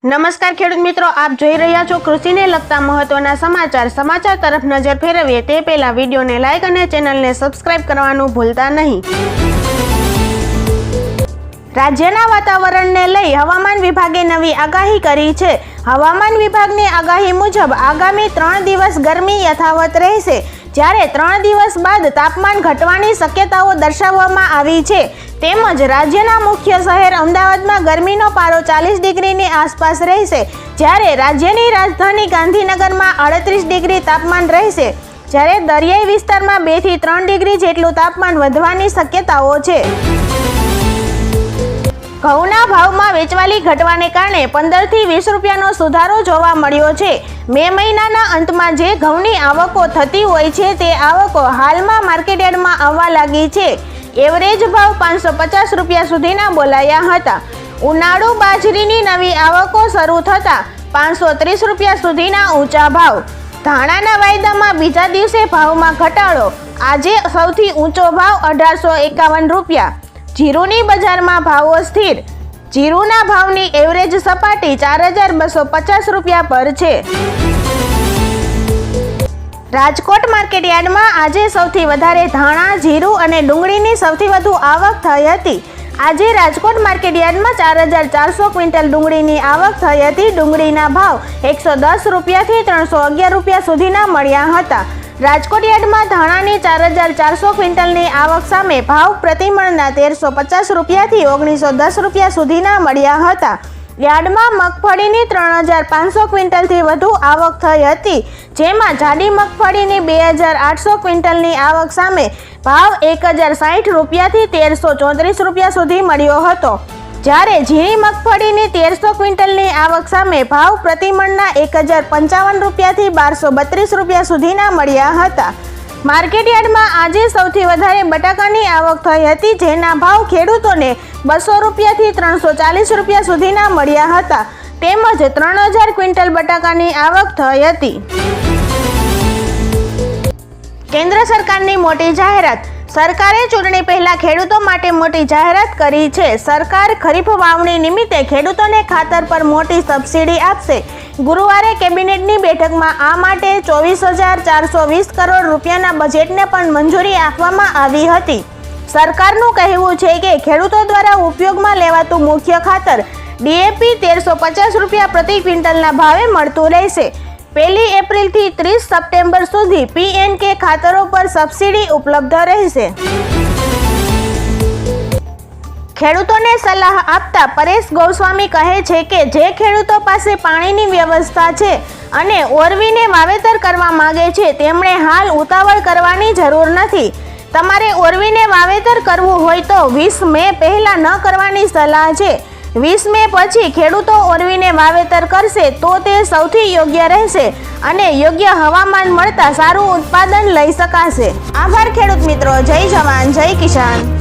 નમસ્કાર ખેડૂત મિત્રો, આપ જોઈ રહ્યા છો કૃષિને લગતા મહત્વના સમાચાર તરફ નજર ફેરવીએ તે પહેલા વિડીયોને લાઇક અને ચેનલને સબસ્ક્રાઇબ કરવાનું ભૂલતા નહીં। રાજ્યના વાતાવરણને લઈ હવામાન વિભાગે નવી આગાહી કરી છે। હવામાન વિભાગની આગાહી મુજબ આગામી 3 દિવસ ગરમી યથાવત રહેશે, જ્યારે 3 દિવસ બાદ તાપમાન ઘટવાની શક્યતાઓ દર્શાવવામાં આવી છે। તેમજ રાજ્યના મુખ્ય શહેર અમદાવાદમાં ગરમીનો પારો 40 ડિગ્રીની આસપાસ રહેશે, જ્યારે રાજ્યની રાજધાની ગાંધીનગરમાં 38 ડિગ્રી તાપમાન રહેશે, જ્યારે દરિયાઈ વિસ્તારમાં 2 થી 3 ડિગ્રી જેટલું તાપમાન વધવાની શક્યતાઓ છે। ઘઉંના ભાવમાં વેચવાલી ઘટવાને કારણે 15 થી 20 રૂપિયાનો સુધારો જોવા મળ્યો છે। મે મહિનાના અંતમાં જે ઘઉંની આવકો થતી હોય છે તે આવકો હાલમાં માર્કેટયાર્ડમાં આવવા લાગી છે। એવરેજ ભાવ 550 રૂપિયા સુધીના બોલાયા હતા। ઉનાળુ બાજરીની નવી આવકો શરૂ થતાં 530 રૂપિયા સુધીના ઊંચા ભાવ। ધાણાના વાયદામાં બીજા દિવસે ભાવમાં ઘટાડો, આજે સૌથી ઊંચો ભાવ 1851 રૂપિયા। જીરુની બજારમાં ભાવો સ્થિર। જીરુના ભાવની એવરેજ સપાટી 4250 રૂપિયા પર છે। રાજકોટ માર્કેટયાર્ડમાં આજે સૌથી વધારે ધાણા, જીરું અને ડુંગળીની સૌથી વધુ આવક થઈ હતી। આજે રાજકોટ માર્કેટયાર્ડમાં 4400 ક્વિન્ટલ ડુંગળીની આવક થઈ હતી। ડુંગળીના ભાવ 110 રૂપિયાથી 311 રૂપિયા સુધીના મળ્યા હતા। રાજકોટ યાર્ડમાં ધાણાની 4400 ક્વિન્ટલની આવક સામે ભાવ પ્રતિમણના 1350 રૂપિયાથી 1910 રૂપિયા સુધીના મળ્યા હતા। યાર્ડમાં મગફળીની 3500 ક્વિન્ટલથી વધુ આવક થઈ હતી, જેમાં જાડી મગફળીની 2800 ક્વિન્ટલની આવક સામે ભાવ 1060 રૂપિયાથી 1334 રૂપિયા સુધી મળ્યો હતો, જ્યારે ઝીણી મગફળીની 1300 ક્વિન્ટલની આવક સામે ભાવ પ્રતિમણના 1055 રૂપિયાથી 1232 રૂપિયા સુધીના મળ્યા હતા। માર્કેટયાર્ડમાં આજે સૌથી વધારે બટાકાની આવક થઈ હતી, જેના ભાવ ખેડૂતોને 200 રૂપિયાથી 340 રૂપિયા સુધીના મળ્યા હતા। તેમજ 3000 ક્વિન્ટલ બટાકાની આવક થઈ હતી। કેન્દ્ર સરકારની મોટી જાહેરાત। સરકારે ચૂંટણી પહેલા ખેડૂતો માટે મોટી જાહેરાત કરી છે। સરકાર ખરીફ વાવણી નિમિત્તે ખેડૂતોને ખાતર પર મોટી સબસિડી આપશે। ગુરુવારે કેબિનેટની બેઠકમાં આ માટે 24,420 કરોડ રૂપિયાના બજેટને પણ મંજૂરી આપવામાં આવી હતી। સરકારનું કહેવું છે કે ખેડૂતો દ્વારા ઉપયોગમાં લેવાતું મુખ્ય ખાતર DAP 1350 રૂપિયા પ્રતિ ક્વિન્ટલના ભાવે મળતું રહેશે। 1 એપ્રિલથી 30 સપ્ટેમ્બર સુધી PNK ખાતરો પર સબસિડી ઉપલબ્ધ રહેશે। ખેડૂતોને સલાહ આપતા પરેશ ગોસ્વામી કહે છે કે જે ખેડૂતો પાસે પાણીની વ્યવસ્થા છે અને ઓરવીને વાવેતર કરવા માંગે છે તેમણે હાલ ઉતાવળ કરવાની જરૂર નથી। તમારે ઓરવીને વાવેતર કરવું હોય તો 20 મે પહેલા ન કરવાની સલાહ છે। 20 મે પછી ખેડૂતો ઓરવીને વાવેતર કરશે તો તે સૌથી યોગ્ય રહેશે અને યોગ્ય હવામાન મળતા સારું ઉત્પાદન લઈ શકાશે। આભાર ખેડૂત મિત્રો, જય જવાન જય કિસાન।